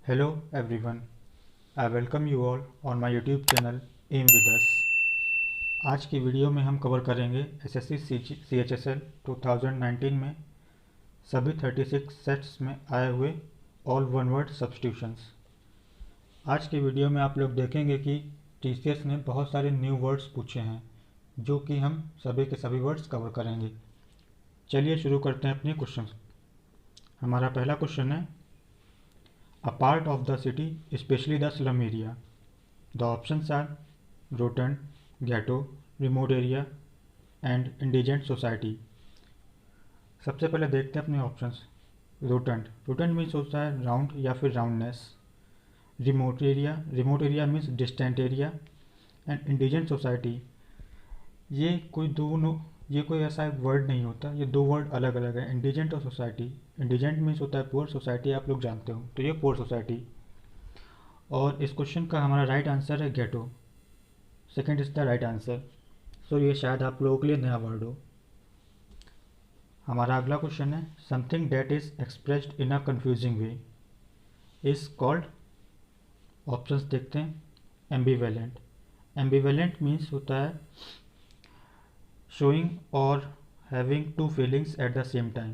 Hello everyone, I welcome you all on my YouTube channel Aim with Us। आज की video में हम cover करेंगे एसएससी CHSL 2019 में सभी 36 सेट्स में आए हुए ऑल वन वर्ड सब्स्टिट्यूशंस। आज की वीडियो में आप लोग देखेंगे कि टीसीएस ने बहुत सारे न्यू वर्ड्स पूछे हैं जो कि हम सभी के सभी वर्ड्स कवर करेंगे। चलिए शुरू करते हैं अपने क्वेश्चन। हमारा पहला क्वेश्चन है A part of the city, especially the slum area. The options are rotten, ghetto, remote area and indigent society. सबसे पहले देखते हैं अपने ऑप्शंस। रोटेंट, रोटेंट मीन्स होता है राउंड या फिर roundness. Remote area means distant area. And indigent society, ये कोई ऐसा वर्ड नहीं होता, ये दो वर्ड अलग अलग है, इंडिजेंट और सोसाइटी। इंडिजेंट मीन्स होता है पुअर, सोसाइटी आप लोग जानते हो, तो ये पुअर सोसाइटी। और इस क्वेश्चन का हमारा राइट आंसर है ghetto. Second is the right answer. So ये शायद आप लोगों के लिए नया वर्ड हो। हमारा अगला क्वेश्चन है something that is expressed in a confusing way is called. Options देखते हैं। एम्बिवेलेंट, एम्बिवेलेंट मीन्स होता है showing or having two feelings at the same time.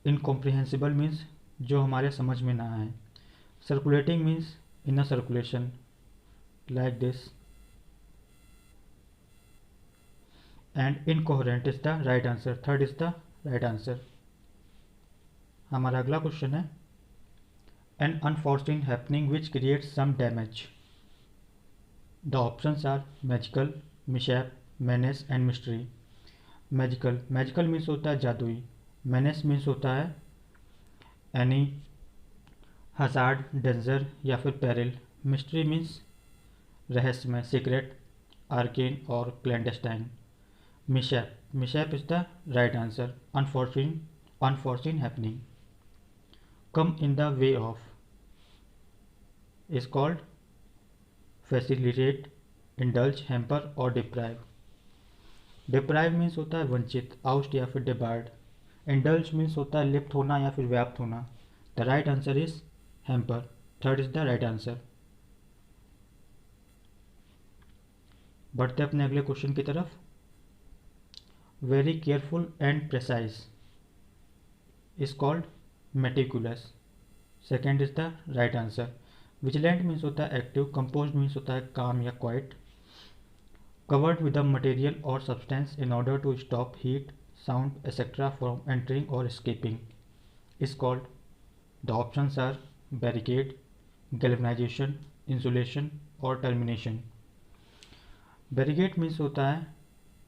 Incomprehensible means जो हमारे समझ में ना आए। Circulating means in a circulation like this. And incoherent is the right answer. Third is the right answer. हमारा अगला क्वेश्चन है an unforeseen happening which creates some damage. The options are magical, mishap, menace and mystery. Magical means होता है जादुई। menace means होता है any hazard, danger या फिर पेरिल। मिस्ट्री मीन्स रहस्यमय, सीक्रेट, आर्केन और clandestine. Mishap is the right answer. Unfortune happening. Come in the way of is called facilitate, indulge, hamper और डिप्राइव। डिप्राइव मीन्स होता है वंचित, आउस्ट या फिर डिबार्ड। इंडल्ज मीन्स होता है लिप्त होना या फिर व्याप्त होना। The right answer is hamper. Third is the right answer. बढ़ते अपने अगले क्वेश्चन की तरफ। Very careful and precise is called meticulous. Second is the right answer. Vigilant means होता है एक्टिव। कंपोज मीन्स होता है काम या quite. Covered with a material or substance in order to stop heat, sound, etc. from entering or escaping is called. The options are barricade, galvanization, insulation और termination. Barricade means होता है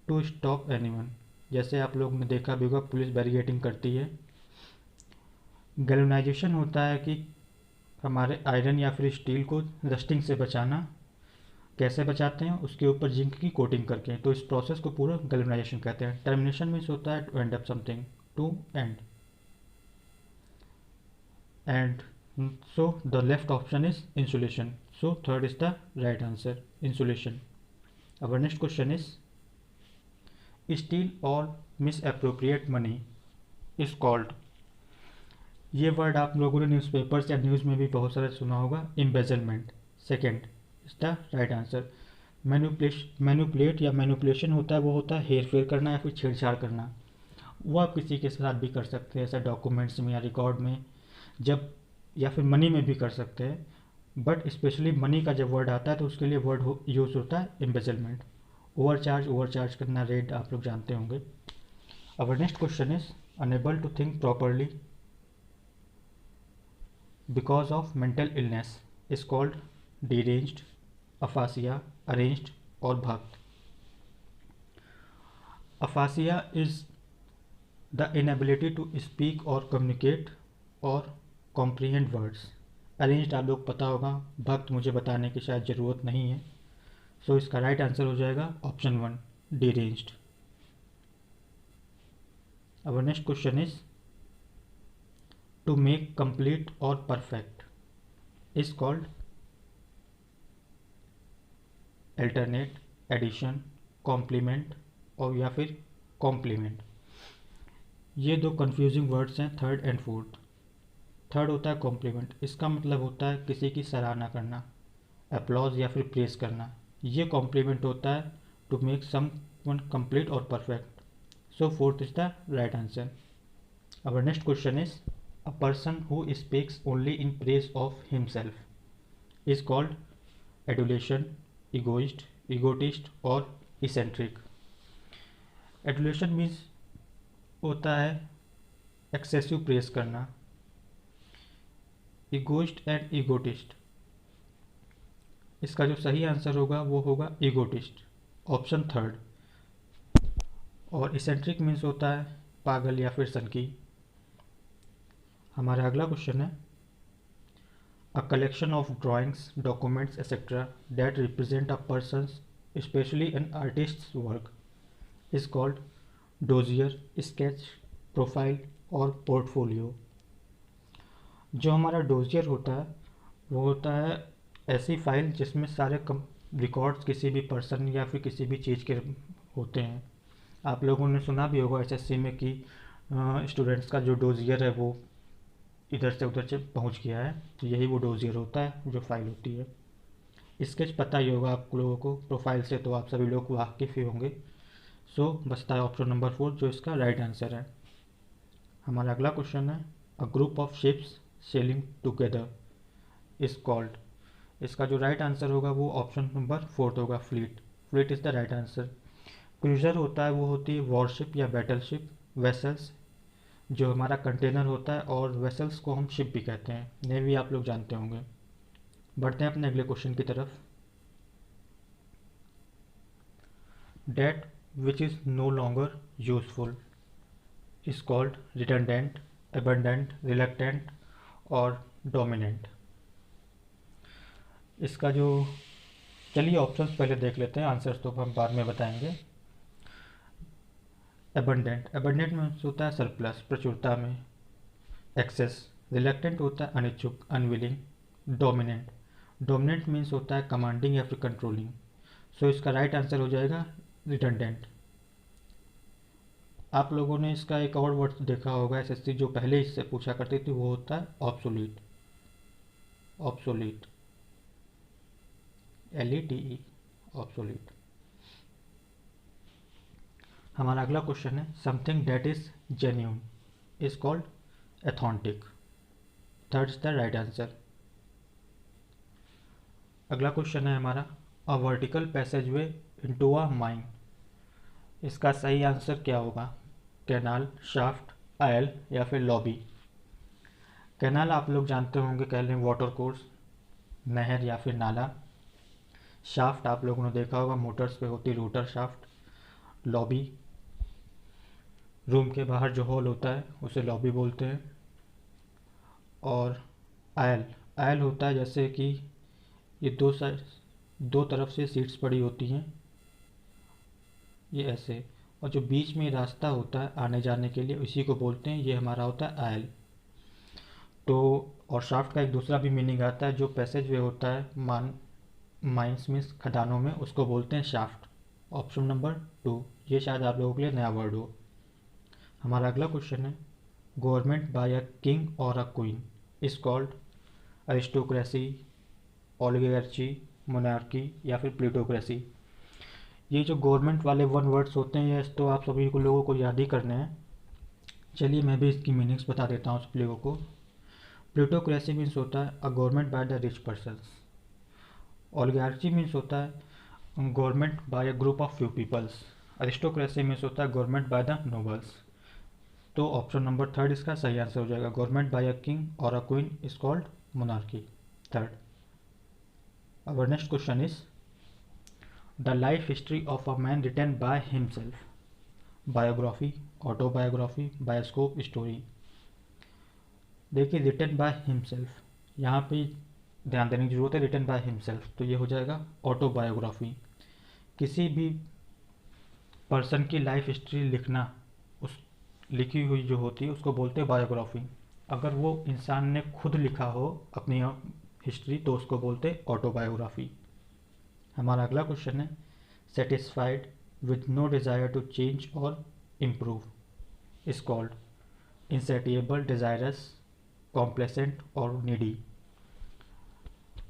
to stop anyone, जैसे आप लोग ने देखा भी होगा पुलिस बैरिकेडिंग करती है। गैल्वेनाइजेशन होता है कि हमारे आयरन या फिर स्टील को रस्टिंग से बचाना। कैसे बचाते हैं, उसके ऊपर जिंक की कोटिंग करके, तो इस प्रोसेस को पूरा गैल्वेनाइजेशन कहते हैं। टर्मिनेशन मीन्स होता है to end up something, to end. And so the left option is insulation. So third is the right answer, insulation. Our next question is steal और misappropriate money is called. ये word आप लोगों ने newspapers या news में भी बहुत सारे सुना होगा, embezzlement. Second is the right answer. Manipulate या मैनुपुलेशन होता है, वो होता है हेर फेर करना या फिर छेड़छाड़ करना। वो आप किसी के साथ भी कर सकते हैं, ऐसा डॉक्यूमेंट्स में या रिकॉर्ड में, जब या फिर मनी में भी कर सकते हैं। बट स्पेशली मनी का जब वर्ड आता है तो उसके लिए वर्ड यूज होता है एम्बेजलमेंट। ओवरचार्ज करना, रेट आप लोग जानते होंगे। Our next question is unable to think properly because of mental illness is called deranged, aphasia, arranged और भक्त। Aphasia is the inability to speak और कम्युनिकेट और कॉम्प्रीहेंड वर्ड्स। अरेंज्ड आप लोग पता होगा, भक्त मुझे बताने की शायद ज़रूरत नहीं है। सो इसका राइट आंसर हो जाएगा option 1, deranged. Our next question is to make complete और perfect is called alternate, addition, compliment और या फिर कॉम्प्लीमेंट। ये दो कंफ्यूजिंग वर्ड्स हैं, थर्ड एंड फोर्थ। थर्ड होता है कॉम्प्लीमेंट। इसका मतलब होता है किसी की सराहना करना, अप्लॉज या फिर प्रेस करना। ये कॉम्प्लीमेंट होता है to make someone complete और perfect. So fourth is the right answer. Our next question is, a person who speaks only in praise of himself is called adulation, egoist, egotist or eccentric. Adulation means होता है excessive press करना। Egoist and egotist, इसका जो सही answer होगा वो होगा egotist, option third. और इसेंट्रिक मीन्स होता है पागल या फिर सनकी। हमारा अगला क्वेश्चन है, a collection of drawings, documents etcetera that represent a person's specially an artist's work is called dossier, sketch, profile और पोर्टफोलियो। जो हमारा डोजियर होता है वो होता है ऐसी फाइल जिसमें सारे रिकॉर्ड्स किसी भी पर्सन या फिर किसी भी चीज़ के होते हैं। आप लोगों ने सुना भी होगा एसएससी में कि स्टूडेंट्स का जो डोजियर है वो इधर से उधर से पहुंच गया है, तो यही वो डोजियर होता है जो फाइल होती है। स्केच पता ही होगा आप लोगों को, प्रोफाइल से तो आप सभी लोग वाकिफ़ ही होंगे। सो बचता है ऑप्शन नंबर 4 जो इसका राइट आंसर है। हमारा अगला क्वेश्चन है, अ group of ships selling together is called. इसका जो राइट आंसर होगा वो ऑप्शन नंबर 4 होगा, fleet. Fleet is the right answer. Cruiser होता है वो होती है वॉरशिप या बैटलशिप। वेसल्स जो हमारा कंटेनर होता है, और वेसल्स को हम शिप भी कहते हैं, नेवी आप लोग जानते होंगे। बढ़ते हैं अपने अगले क्वेश्चन की तरफ। That which is no longer useful is called redundant, abundant, reluctant और डोमिनेंट। इसका जो, चलिए ऑप्शंस पहले देख लेते हैं, आंसर्स तो हम बाद में बताएंगे। एबंडेंट, एबंडेंट में होता है सरप्लस, प्रचुरता में, एक्सेस। रिलक्टेंट होता है अनिच्छुक, अनविलिंग। डोमिनेंट, डोमिनेंट मीन्स होता है कमांडिंग या फिर कंट्रोलिंग। सो इसका राइट आंसर हो जाएगा रिडंडेंट। आप लोगों ने इसका एक और वर्ड देखा होगा एसएससी जो पहले इससे पूछा करती थी, वो होता है ऑब्सोलीट। Obsolete, LETE, obsolete. हमारा अगला क्वेश्चन है, something that is genuine is called authentic. Third is the right answer. अगला क्वेश्चन है हमारा, a vertical passageway into a mine. इसका सही आंसर क्या होगा? कैनाल, शाफ्ट, आयल या फिर लॉबी। कैनाल आप लोग जानते होंगे, कह लें वाटर कोर्स, नहर या फिर नाला। शाफ्ट आप लोगों ने देखा होगा मोटर्स पे होती रोटर शाफ्ट। लॉबी, रूम के बाहर जो हॉल होता है उसे लॉबी बोलते हैं। और आयल, आयल होता है जैसे कि ये दो तरफ से सीट्स पड़ी होती हैं, ये ऐसे, और जो बीच में रास्ता होता है आने जाने के लिए उसी को बोलते हैं, ये हमारा होता है आयल। तो और शाफ्ट का एक दूसरा भी मीनिंग आता है, जो पैसेज वे होता है माइंस मीन्स खदानों में, उसको बोलते हैं शाफ्ट। ऑप्शन नंबर 2, ये शायद आप लोगों के लिए नया वर्ड हो। हमारा अगला क्वेश्चन है, गवर्नमेंट बाय अ किंग और a queen is called aristocracy, oligarchy, monarchy या फिर प्लूटोक्रेसी। ये जो गवर्नमेंट वाले वन वर्ड्स होते हैं, ये तो आप सभी को लोगों को याद ही करने हैं। चलिए मैं भी इसकी मीनिंग्स बता देता हूँ सब लोगों को। प्लूटोक्रेसी मीन्स होता है a government by the rich persons. Oligarchy means होता है government by a group of few peoples. Aristocracy means होता है गवर्नमेंट बाय द नोबल्स। तो ऑप्शन नंबर 3 इसका सही आंसर हो जाएगा, गवर्नमेंट बाय अ किंग और a queen is called monarchy. Third. Our next question is, the life history of a man written by himself, biography, autobiography, bioscope, story। देखिए written by himself, यहाँ पे ध्यान देने की जरूरत है, रिटन बाय हिमसेल्फ, तो ये हो जाएगा ऑटोबायोग्राफी। किसी भी पर्सन की लाइफ हिस्ट्री लिखना, उस लिखी हुई जो होती है उसको बोलते हैं बायोग्राफी। अगर वो इंसान ने खुद लिखा हो अपनी हिस्ट्री तो उसको बोलते हैं ऑटोबायोग्राफी। हमारा अगला क्वेश्चन है, satisfied with no desire to change और improve is called insatiable, desirous, complacent और नीडी।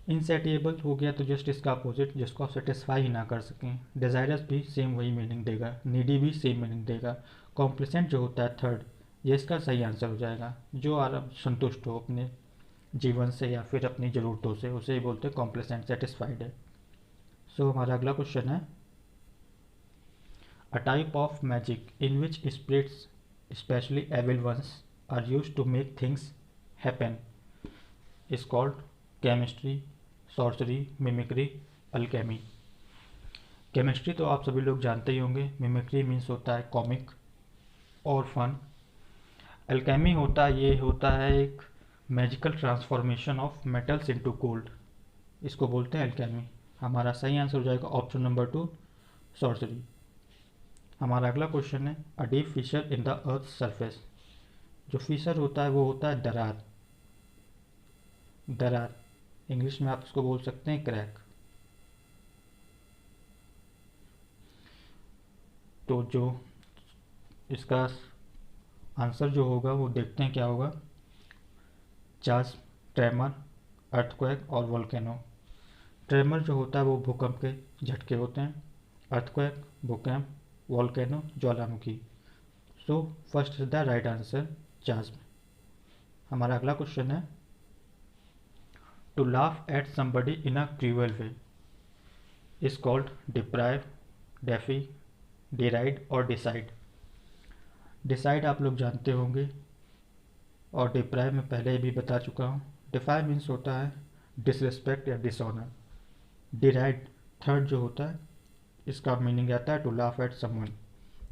इनसेटिएबल हो गया तो जस्ट इसका अपोजिट, जिसको आप सेटिस्फाई ही ना कर सकें। डिज़ायरस भी सेम वही मीनिंग देगा, नीडी भी सेम मीनिंग देगा। कॉम्प्लेसेंट जो होता है थर्ड, ये इसका सही आंसर हो जाएगा। जो आराम संतुष्ट हो अपने जीवन से या फिर अपनी ज़रूरतों से, उसे ही बोलते हैं कॉम्प्लेसेंट, सेटिस्फाइड है। सो हमारा अगला क्वेश्चन है, a type of magic in which spirits specially evil ones are used to make things happen is called chemistry, sorcery, mimicry, alchemy. Chemistry तो आप सभी लोग जानते ही होंगे। मिमिक्री मीन्स होता है कॉमिक और फन। अल्केमी ये होता है एक magical transformation of metals into gold, इसको बोलते हैं अल्केमी। हमारा सही आंसर हो जाएगा ऑप्शन नंबर 2, सॉर्सरी। हमारा अगला क्वेश्चन है, a deep fissure in the earth surface. जो फिशर होता है वो होता है दरार। दरार इंग्लिश में आप इसको बोल सकते हैं क्रैक। तो जो इसका आंसर जो होगा वो देखते हैं क्या होगा। चार्ज, ट्रेमर, अर्थक्वेक और वोल्केनो। ट्रेमर जो होता है वो भूकंप के झटके होते हैं। अर्थक्वेक भूकंप, वोल्केनो ज्वालामुखी। So first is the right answer, charge. हमारा अगला क्वेश्चन है, to laugh at somebody in a cruel way is called deprive, defy, deride और डिसाइड। डिसाइड आप लोग जानते होंगे और डिप्राइव में पहले भी बता चुका हूँ। डिफाई मीन्स होता है डिसरिस्पेक्ट या डिसऑनर। डिराइड थर्ड जो होता है, इसका मीनिंग आता है टू लाफ एट समवन,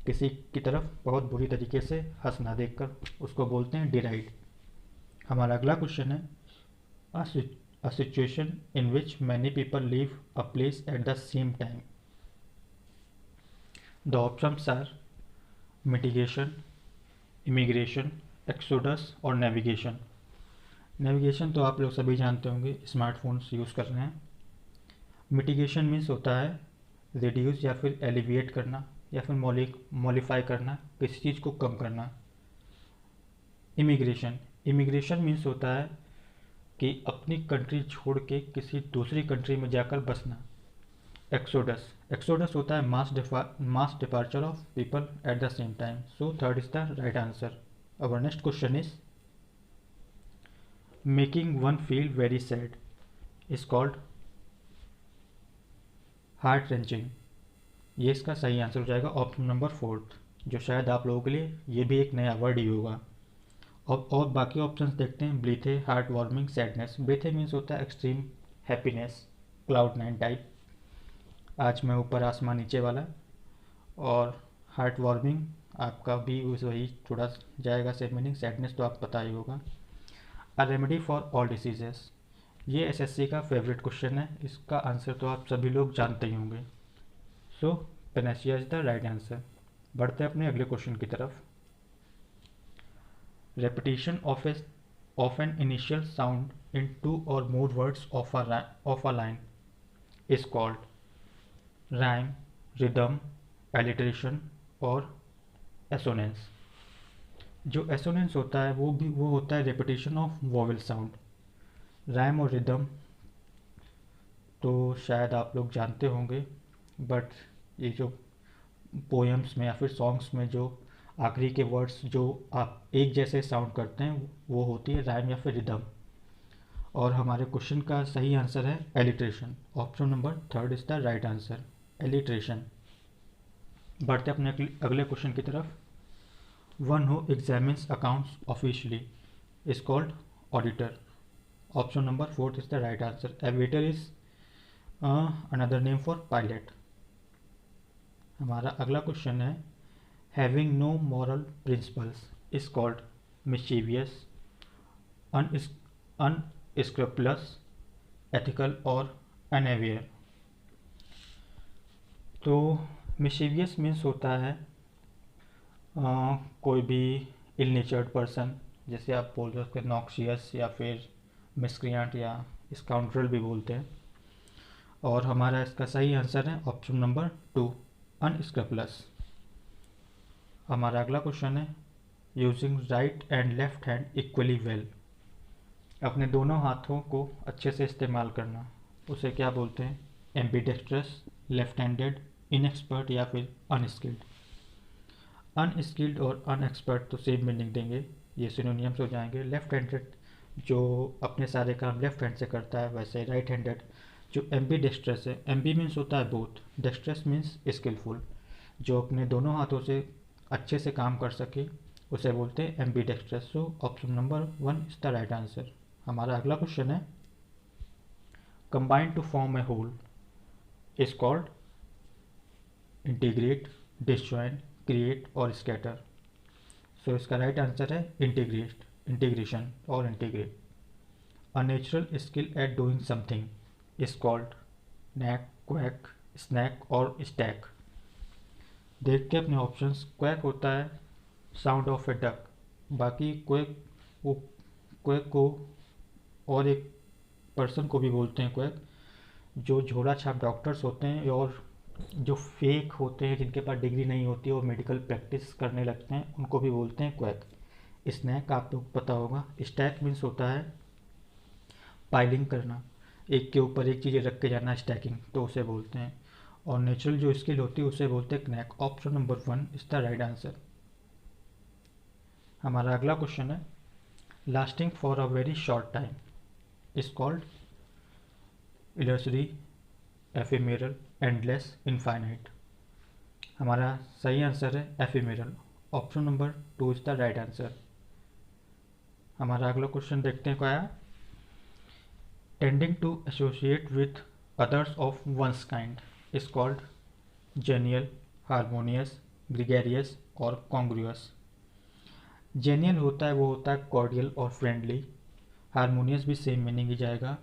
किसी की तरफ बहुत बुरी तरीके से हंसना देखकर, उसको बोलते हैं डिराइड। हमारा अगला क्वेश्चन है, a situation in which many people leave a place at the same time. The options are mitigation, immigration, exodus और नेविगेशन। नेविगेशन तो आप लोग सभी जानते होंगे, स्मार्टफोन्स यूज़ कर रहे हैं। मिटिगेशन मीन्स होता है रिड्यूस या फिर एलिविएट करना या फिर मॉडिफाई करना, किसी चीज़ को कम करना। इमिग्रेशन मीन्स होता है कि अपनी कंट्री छोड़ के किसी दूसरी कंट्री में जाकर बसना। एक्सोडस होता है मास departure of people at the same time. So third is the right answer. Our next question is, making one feel very sad is called heart wrenching. ये इसका सही आंसर हो जाएगा ऑप्शन नंबर 4, जो शायद आप लोगों के लिए ये भी एक नया वर्ड ही होगा। और बाकी ऑप्शंस देखते हैं। ब्रीथे, हार्ट वार्मिंग, सैडनेस। ब्रीथे मीन्स होता है extreme happiness, cloud nine type, आज मैं ऊपर आसमान नीचे वाला। और हार्ट वार्मिंग आपका भी वही थोड़ा जाएगा सेम मीनिंग। सैडनेस तो आप पता ही होगा। A remedy for all diseases, ये एसएससी का फेवरेट क्वेश्चन है, इसका आंसर तो आप सभी लोग जानते ही होंगे। So panacea is the right answer. बढ़ते हैं अपने अगले क्वेश्चन की तरफ। Repetition of an initial sound in 2 or more words of a line is called rhyme, rhythm, alliteration और एसोनेंस। जो एसोनेंस होता है वो होता है repetition of vowel sound. Rhyme और रिदम तो शायद आप लोग जानते होंगे, बट ये जो पोएम्स में या फिर सॉन्ग्स में जो आखिरी के वर्ड्स जो आप एक जैसे साउंड करते हैं वो होती है राइम या फिर रिदम। और हमारे क्वेश्चन का सही आंसर है alliteration. Option number 3 is the right answer, alliteration. बढ़ते अपने अगले क्वेश्चन की तरफ। One who examines accounts officially is called auditor. Option number 4 is the right answer. Aviator is another name for pilot. हमारा अगला क्वेश्चन है, having no moral principles is called mischievous, unscrupulous, ethical और unaware. तो mischievous means होता है कोई भी इल नेचर्ड person, जैसे आप बोल सकते हैं नॉक्सियस या फिर मिसक्रिएंट या स्काउंड्रल भी बोलते हैं। और हमारा इसका सही आंसर है ऑप्शन नंबर 2, अनस्क्रप्लस। हमारा अगला क्वेश्चन है, using right and left hand equally well अपने दोनों हाथों को अच्छे से इस्तेमाल करना, उसे क्या बोलते हैं? एम्बीडेक्स्ट्रस, लेफ्ट हैंडेड, इनएक्सपर्ट या फिर अनस्किल्ड। अनस्किल्ड और अनएक्सपर्ट तो सेम मीनिंग देंगे, ये सिनोनियम्स हो जाएंगे। लेफ्ट हैंडेड जो अपने सारे काम लेफ्ट हैंड से करता है, वैसे राइट हैंडेड जो एम्बी डेक्स्ट्रस है। एम्बी मीन्स होता है बोथ, डेक्स्ट्रस मीन्स स्किलफुल, जो अपने दोनों हाथों से अच्छे से काम कर सके उसे बोलते हैं ambidextrous. So option number 1 is the right answer. हमारा अगला क्वेश्चन है, combine to form a whole is called integrate, disjoin, create और स्कैटर। सो इसका राइट आंसर है इंटीग्रेट, इंटीग्रेशन और integrate. A natural skill at doing something is called knack, quack, snack और stack. देख के अपने ऑप्शंस। क्वैक होता है साउंड ऑफ ए डक, बाकी क्वैक वो क्वैक को और एक पर्सन को भी बोलते हैं क्वैक, जो झोला छाप डॉक्टर्स होते हैं और जो फेक होते हैं, जिनके पास डिग्री नहीं होती और मेडिकल प्रैक्टिस करने लगते हैं, उनको भी बोलते हैं क्वैक। स्नैक आपको पता होगा। स्टैक मीन्स होता है पाइलिंग करना, एक के ऊपर एक चीज़ें रख के जाना, स्टैकिंग, तो उसे बोलते हैं। और नेचुरल जो स्किल होती है उसे बोलते हैं knack। Option number 1 is the right answer. हमारा अगला क्वेश्चन है, lasting for a very short time is called illusory, ephemeral, endless, infinite. हमारा सही आंसर है ephemeral. Option number 2 is the right answer. हमारा अगला क्वेश्चन देखते हैं क्या है, tending to associate with others of one's kind is called genial, harmonious, gregarious और कॉन्ग्रुअस। जेनियल होता है वो होता है कॉर्डियल और फ्रेंडली, हारमोनियस भी सेम मीनिंग ही जाएगा,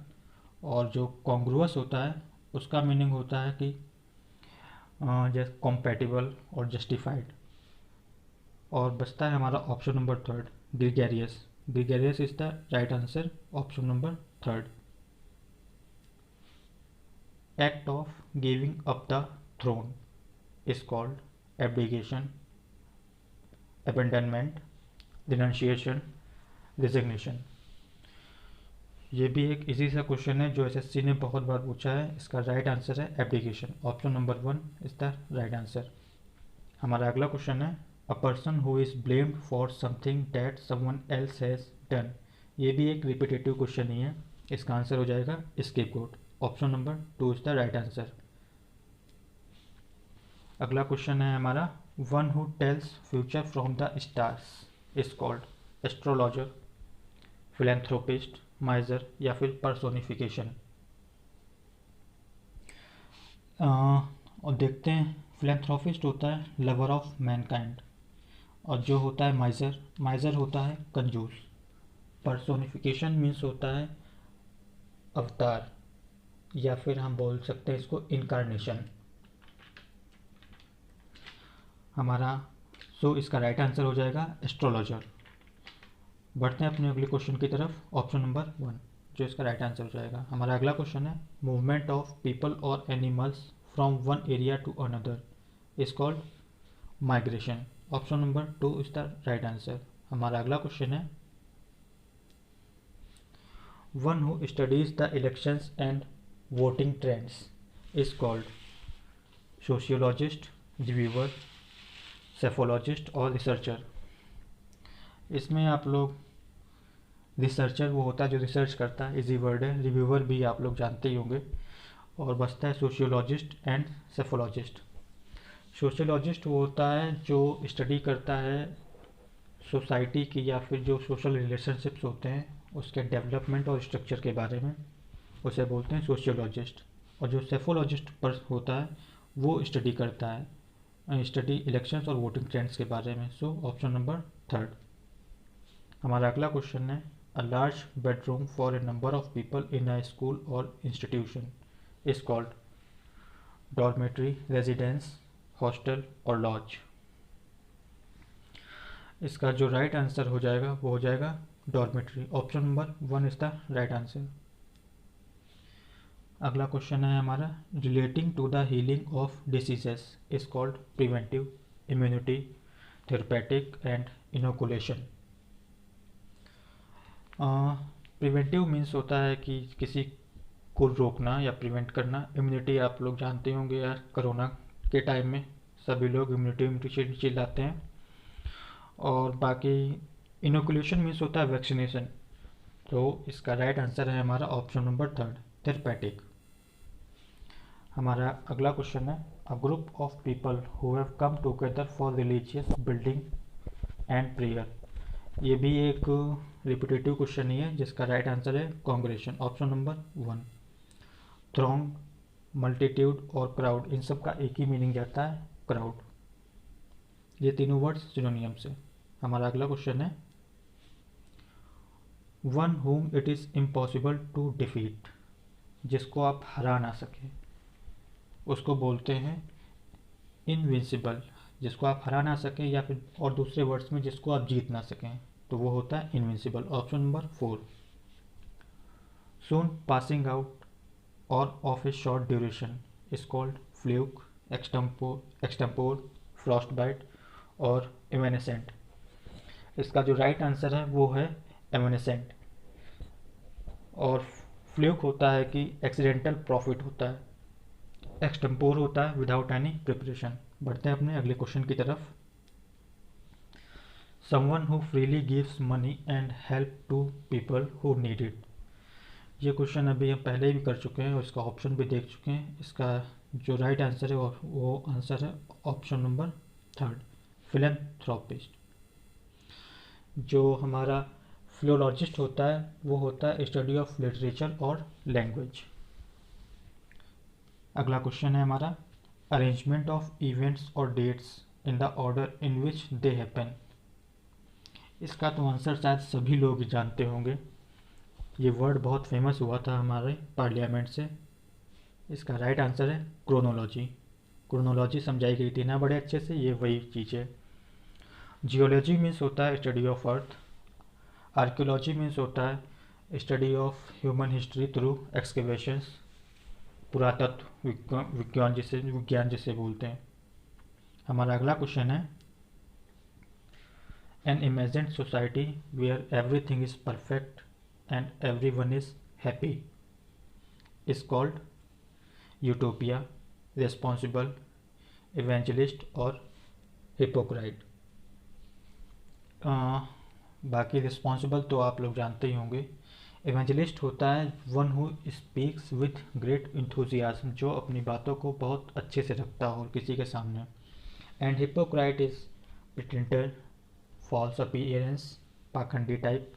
और जो कॉन्ग्रुअस होता है उसका मीनिंग होता है कि जैसे कॉम्पैटिबल और जस्टिफाइड। और बचता है हमारा option number 3 gregarious. Gregarious is the right answer. Option number 3। Act of giving up the throne is called abdication, abandonment, denunciation, resignation. ये भी एक इजी सा क्वेश्चन है जो एसएससी ने बहुत बार पूछा है। इसका राइट आंसर है abdication. Option number 1 is the right answer. हमारा अगला क्वेश्चन है, a person who is blamed for something that someone else has done. ये भी एक रिपीटेटिव क्वेश्चन ही है। इसका आंसर हो जाएगा scapegoat. Option number 2 is the right answer. अगला क्वेश्चन है हमारा, one who tells future from the stars is called astrologer, philanthropist, माइजर या फिर पर्सोनिफिकेशन। और देखते हैं, फिलेंथ्रोपिस्ट होता है लवर ऑफ मैनकाइंड, और जो होता है माइजर, माइजर होता है कंजूस। पर्सोनिफिकेशन मीन्स होता है अवतार, या फिर हम बोल सकते हैं इसको इनकारनेशन। हमारा इसका राइट आंसर हो जाएगा एस्ट्रोलॉजर। बढ़ते हैं अपने अगले क्वेश्चन की तरफ। ऑप्शन नंबर 1 जो इसका राइट आंसर हो जाएगा। हमारा अगला क्वेश्चन है, मूवमेंट ऑफ पीपल और animals from one area to another is called migration. Option number 2 is the right answer. हमारा अगला क्वेश्चन है, one who studies the elections and voting trends is called sociologist, reviewer, psephologist और researcher. इसमें आप लोग, researcher वो होता है जो रिसर्च करता है, इजी वर्ड है। रिव्यूअर भी आप लोग जानते ही होंगे। और बचता है सोशियोलॉजिस्ट एंड सेफोलॉजिस्ट। सोशियोलॉजिस्ट वो होता है जो स्टडी करता है सोसाइटी की या फिर जो सोशल रिलेशनशिप्स होते हैं उसके डेवलपमेंट और स्ट्रक्चर के बारे में, उसे बोलते हैं सोशियोलॉजिस्ट। और जो सेफोलॉजिस्ट पर होता है वो स्टडी करता है, स्टडी इलेक्शंस और वोटिंग ट्रेंड्स के बारे में। So option number 3। हमारा अगला क्वेश्चन है, a large bedroom for a number of people in a school और institution is called dormitory, residence, hostel और लॉज। इसका जो राइट आंसर हो जाएगा वो हो जाएगा dormitory. Option number 1 is the right answer. अगला क्वेश्चन है हमारा, relating to the healing of diseases is called preventive, immunity, therapeutic and inoculation. Preventive means होता है कि किसी को रोकना या प्रिवेंट करना। इम्यूनिटी आप लोग जानते होंगे यार, कोरोना के टाइम में सभी लोग इम्यूनिटी चिल्लाते हैं। और बाकी इनोकुलेशन मीन्स होता है वैक्सीनेशन। तो इसका राइट आंसर है हमारा ऑप्शन नंबर 3, थेरेपेटिक। हमारा अगला क्वेश्चन है, अ group of people who have come together for religious building and prayer. ये भी एक रिपीटेटिव क्वेश्चन ही है जिसका राइट आंसर है कांग्रेगेशन, ऑप्शन नंबर 1। थ्रोंग, मल्टीट्यूड और क्राउड, इन सब का एक ही मीनिंग जाता है, क्राउड। ये तीनों वर्ड्स सिनोनियम से। हमारा अगला क्वेश्चन है, one whom it is impossible to defeat, जिसको आप हरा ना सके उसको बोलते हैं इनविंसिबल। जिसको आप हरा ना सकें या फिर और दूसरे वर्ड्स में जिसको आप जीत ना सकें तो वो होता है invincible, option number 4। Soon passing out और of a short duration is called fluke, extempore, frostbite और एवेनेसेंट। इसका जो राइट आंसर है वो है एवेनेसेंट। और फ्लूक होता है कि एक्सीडेंटल प्रॉफिट होता है, एक्सटेम्पोर होता है विदाउट एनी प्रिपरेशन। बढ़ते हैं अपने अगले क्वेश्चन की तरफ। Someone who freely gives money and help to people who need it. ये क्वेश्चन अभी हम पहले भी कर चुके हैं और इसका ऑप्शन भी देख चुके हैं। इसका जो राइट आंसर है वो आंसर है ऑप्शन नंबर 3, फिलैंथ्रोपिस्ट। जो हमारा फिलोलॉजिस्ट होता है वो होता है स्टडी ऑफ लिटरेचर और लैंग्वेज। अगला क्वेश्चन है हमारा, अरेंजमेंट ऑफ इवेंट्स और dates in the order in which they happen. इसका तो आंसर शायद सभी लोग जानते होंगे। ये वर्ड बहुत फेमस हुआ था हमारे पार्लियामेंट से। इसका राइट आंसर है क्रोनोलॉजी। क्रोनोलॉजी समझाई गई थी ना बड़े अच्छे से, ये वही चीज़ है। जियोलॉजी मीन्स होता है study of earth. Archaeology means होता है study of human history through excavations, पुरातत्व विज्ञान जिसे बोलते हैं। हमारा अगला क्वेश्चन है, an imagined society where everything is perfect and everyone is happy is called utopia, responsible, evangelist और हिपोक्राइट। बाकी रिस्पॉन्सिबल तो आप लोग जानते ही होंगे। इवेंजलिस्ट होता है one who speaks with great enthusiasm, जो अपनी बातों को बहुत अच्छे से रखता हो किसी के सामने। And hypocrite is pretender, false appearance, पाखंडी टाइप।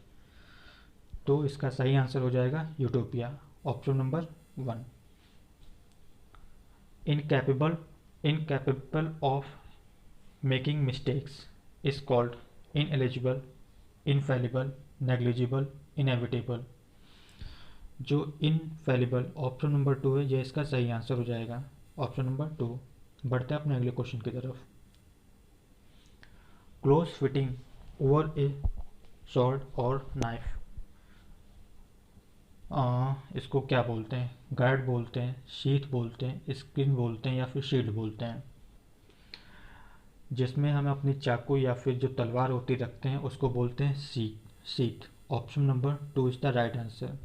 तो इसका सही आंसर हो जाएगा utopia, option number 1। Incapable of making mistakes is called ineligible, infallible, negligible, inevitable. जो इनफेलिबल ऑप्शन नंबर 2 है, ये इसका सही आंसर हो जाएगा, ऑप्शन नंबर 2। बढ़ते हैं अपने अगले क्वेश्चन की तरफ। क्लोज फिटिंग ओवर ए स्वॉर्ड और नाइफ, इसको क्या बोलते हैं? गार्ड बोलते हैं, शीथ बोलते हैं, स्क्रीन बोलते हैं या फिर शील्ड बोलते हैं। जिसमें हम अपनी चाकू या फिर जो तलवार होती रखते हैं उसको बोलते हैं sheath, option number 2 is the right answer.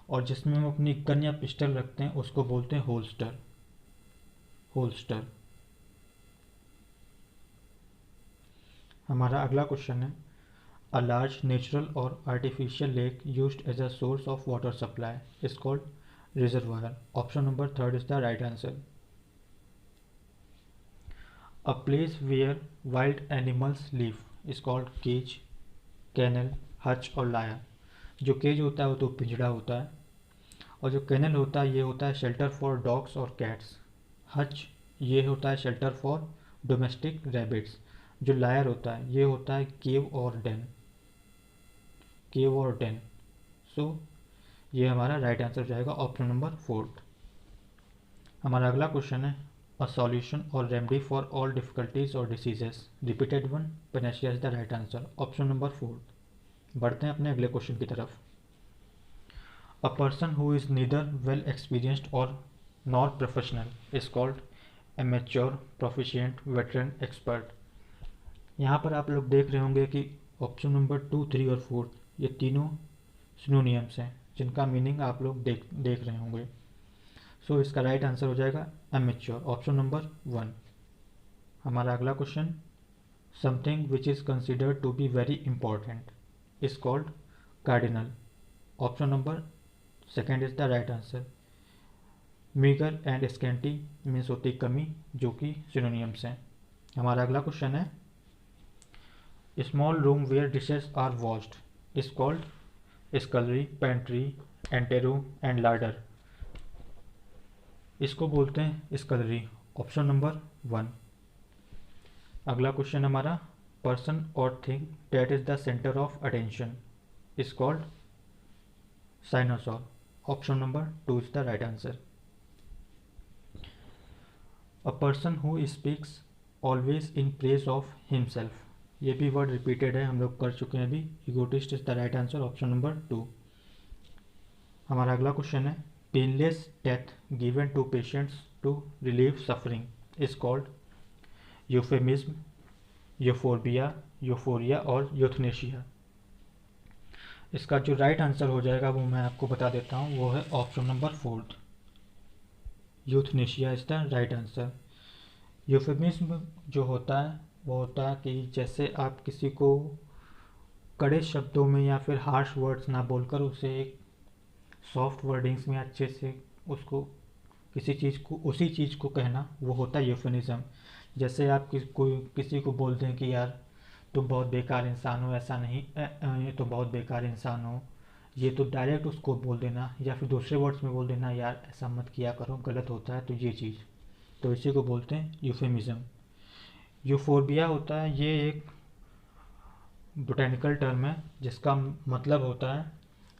और जिसमें हम अपनी गन या पिस्टल रखते हैं उसको बोलते हैं होल्स्टर। हमारा अगला क्वेश्चन है, अ लार्ज नेचुरल और artificial lake used as a source of water supply is called reservoir, option number 3 is the right answer. A place where wild animals live is called cage, kennel, hutch और lawyer. जो cage होता है वो तो पिंजड़ा होता है, और जो केनल होता है ये होता है शेल्टर फॉर डॉग्स और कैट्स। हच ये होता है शेल्टर फॉर डोमेस्टिक रैबिट्स। जो लायर होता है ये होता है केव और डेन। सो ये हमारा राइट आंसर जाएगा, ऑप्शन नंबर 4। हमारा अगला क्वेश्चन है, a solution or remedy for all difficulties or diseases, repeated one, panacea is the right answer, option number 4। बढ़ते हैं अपने अगले क्वेश्चन की तरफ। a person who is neither well experienced or nor professional is called amateur, proficient, veteran, expert। यहाँ पर आप लोग देख रहे होंगे कि ऑप्शन नंबर 2, 3 और 4 ये तीनों सिनोनियम्स हैं जिनका मीनिंग आप लोग देख रहे होंगे। सो इसका राइट आंसर हो जाएगा एमेच्योर, ऑप्शन नंबर 1। हमारा अगला question, something which is considered to be very important is called cardinal, option number 2 is the right answer. Meagre and scanty means होती कमी, जो कि सिनोनियम्स हैं। हमारा अगला क्वेश्चन है, small room where dishes are washed is called scullery, pantry, anteroom and larder. इसको बोलते हैं स्कलरी, ऑप्शन नंबर 1। अगला क्वेश्चन हमारा, पर्सन और thing that is the centre of attention is called cynosure, option number 2 is the right answer. A person who speaks always in praise of himself, ये भी word repeated है, हम लोग कर चुके हैं अभी। Egotist is the right answer, option number 2। हमारा अगला क्वेश्चन है, painless death given to patients to relieve suffering is called euphemism, euphorbia, euphoria और यूथनेशिया। इसका जो राइट आंसर हो जाएगा वो मैं आपको बता देता हूँ, वो है option number 4, euthanasia is the right answer. Euphemism जो होता है वो होता है कि जैसे आप किसी को कड़े शब्दों में या फिर हार्श वर्ड्स ना बोलकर उसे एक सॉफ्ट वर्डिंग्स में अच्छे से उसको उसी चीज़ को कहना, वो होता है यूफेमिज्म। जैसे आप किसी को बोलते हैं कि यार तुम बहुत बेकार इंसान हो, ऐसा नहीं, ये तुम बहुत बेकार इंसान हो, ये तो डायरेक्ट उसको बोल देना, या फिर दूसरे वर्ड्स में बोल देना यार ऐसा मत किया करो, गलत होता है, तो ये चीज़, तो इसी को बोलते हैं यूफेमिज्म। यूफोर्बिया होता है, ये एक बोटेनिकल टर्म है जिसका मतलब होता है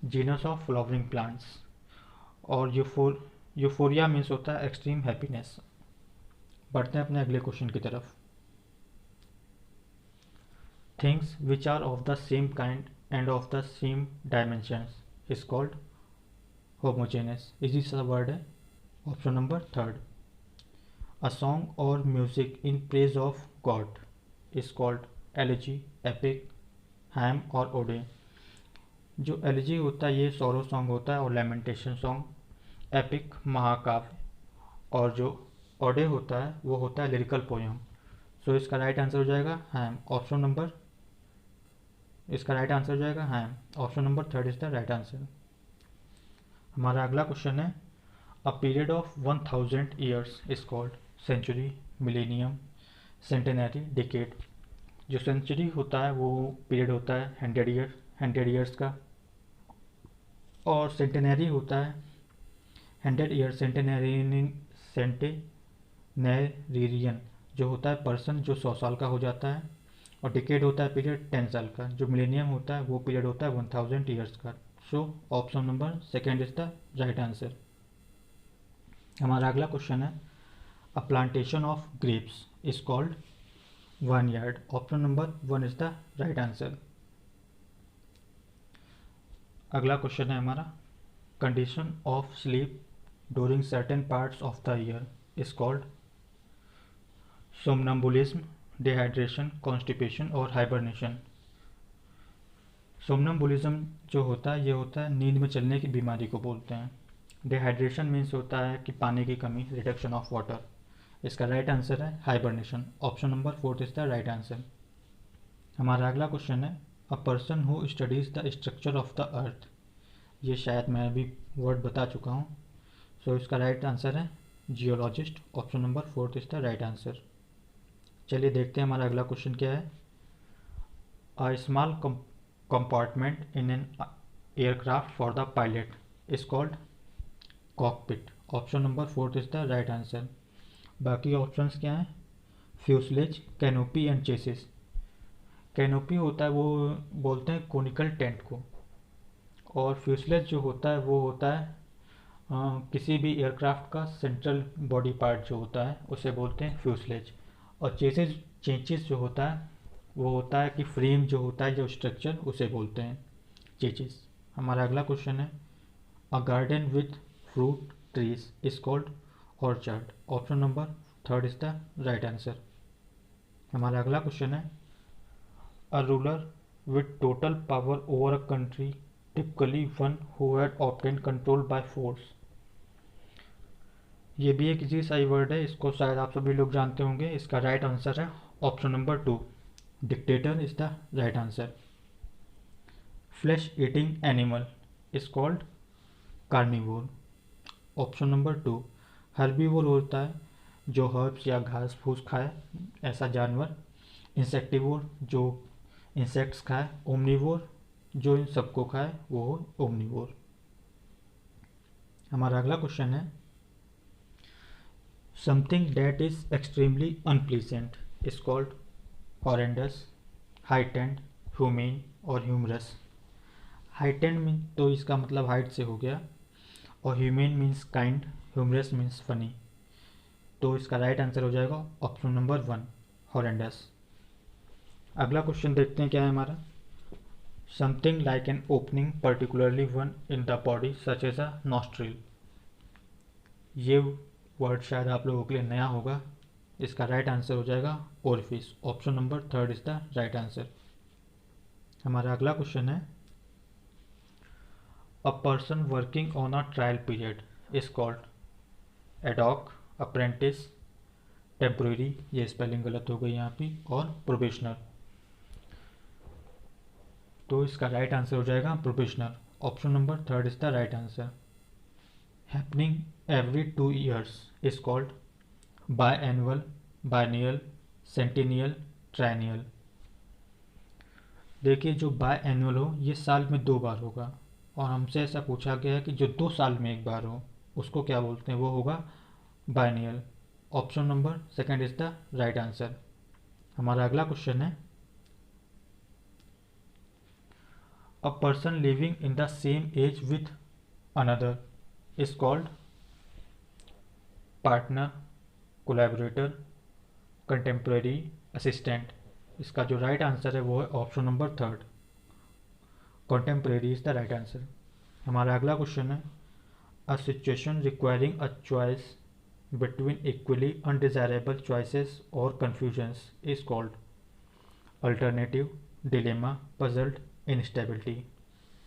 जीनस ऑफ फ्लावरिंग प्लांट्स। और यूफोरिया मीन्स होता है एक्सट्रीम हैप्पीनेस। बढ़ते हैं अपने अगले क्वेश्चन की तरफ। Things which are of the same kind and of the same dimensions is called homogeneous, easy सा वर्ड है, ऑप्शन नंबर 3। अ सॉन्ग और music in praise of God is called elegy, epic, hymn और ode. जो elegy होता है ये सोरो song होता है और लेमेंटेशन सॉन्ग, एपिक महाकाव्य, और जो ओडे होता है वो होता है लिरिकल पोयम। सो इसका राइट आंसर हो जाएगा हैम, ऑप्शन नंबर, इसका राइट आंसर हो जाएगा hymn, option number 3 is the right answer. हमारा अगला क्वेश्चन है, a period of 1000 years is called century, millennium, centenary, decade. जो सेंचुरी होता है वो पीरियड होता है 100 ईयर्स का, और सेंटेनरी होता है 100 ईयर, सेंटेनरियन जो होता है पर्सन जो 100 साल का हो जाता है, और डिकेड होता है पीरियड 10 साल का। जो मिलेनियम होता है वो पीरियड होता है 1000 ईयर्स का। So option number 2 is the right answer. हमारा अगला क्वेश्चन है, a plantation of grapes is called vineyard, option number 1 is the right answer. अगला क्वेश्चन है हमारा, condition of sleep during certain parts of the year is called somnambulism, dehydration, constipation और hibernation. Somnambulism जो होता है ये होता है नींद में चलने की बीमारी को बोलते हैं। डिहाइड्रेशन मीन्स होता है कि पानी की कमी, रिडक्शन ऑफ वाटर। इसका राइट आंसर है hibernation, option number 4 is the right answer. हमारा अगला क्वेश्चन है, a person who studies the structure of the earth, ये शायद मैं अभी वर्ड बता चुका हूँ। सो इसका राइट आंसर है geologist, option number 4 is the right answer. चलिए देखते हैं हमारा अगला क्वेश्चन क्या है। A small compartment in an aircraft for the pilot is called cockpit, option number 4 is the right answer. बाकी ऑप्शंस क्या हैं, fuselage, canopy and chassis. Canopy होता है वो बोलते हैं कोनिकल टेंट को, और फ्यूसलेज जो होता है वो होता है किसी भी एयरक्राफ्ट का सेंट्रल बॉडी पार्ट जो होता है उसे बोलते हैं फ्यूसलेज। और चेचिस जो होता है वो होता है कि फ्रेम जो होता है, जो स्ट्रक्चर, उसे बोलते हैं चेचिस। हमारा अगला क्वेश्चन है, a garden with fruit trees is called orchard, option number 3 is the right answer. हमारा अगला क्वेश्चन है, a ruler with total power over a country typically one who had obtained control by force. ये भी एक easy सा word है, इसको शायद आप सभी लोग जानते होंगे। इसका राइट आंसर है option number 2, dictator is the right answer. Flesh eating animal is called carnivore. Option number 2, herbivore होता है जो हर्ब्स या घास फूस खाए, ऐसा जानवर। इंसेक्टिवोर जो इंसेक्ट्स खाए। ओमनीवोर जो इन सबको खाए, वो हो ओमनीवोर। हमारा अगला क्वेश्चन है, something that is extremely unpleasant is called horrendous, heightened, humane और ह्यूमरस। हाइटेंड मीन तो इसका मतलब हाइट से हो गया, और humane means kind, humorous means funny. तो इसका राइट आंसर हो जाएगा ऑप्शन नंबर 1, हॉरेंडस। अगला क्वेश्चन देखते हैं क्या है हमारा। Something like an opening particularly one in the body such as a nostril. ये वर्ड शायद आप लोगों के लिए नया होगा। इसका राइट आंसर हो जाएगा orifice. Option number 3 is the right answer. हमारा अगला क्वेश्चन है, a person working on a trial period is called ad hoc, apprentice, temporary, ये स्पेलिंग गलत हो गई यहाँ पे, और प्रोबेशनर। तो इसका राइट आंसर हो जाएगा probationer. Option number 3 is the right answer. Happening every 2 years is called biannual, biennial, centennial, triennial. देखिए, जो बायएनुअल हो ये साल में 2 बार होगा, और हमसे ऐसा पूछा गया है कि जो 2 साल में 1 बार हो उसको क्या बोलते हैं, वो होगा biennial. Option number 2 is the right answer. हमारा अगला क्वेश्चन है, a person living in the same age with another is called partner, collaborator, contemporary, assistant. इसका जो राइट आंसर है वो है option number 3, contemporary is the right answer. हमारा अगला क्वेश्चन है, a situation requiring a choice between equally undesirable choices और confusions is called alternative, dilemma, puzzled, instability.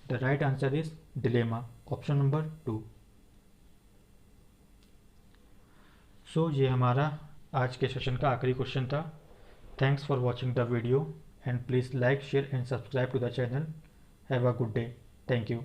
The right answer is dilemma. Option number 2। So ये हमारा आज के session का आखिरी क्वेश्चन था। Thanks for watching the video and please like, share and subscribe to the channel. Have a good day. Thank you.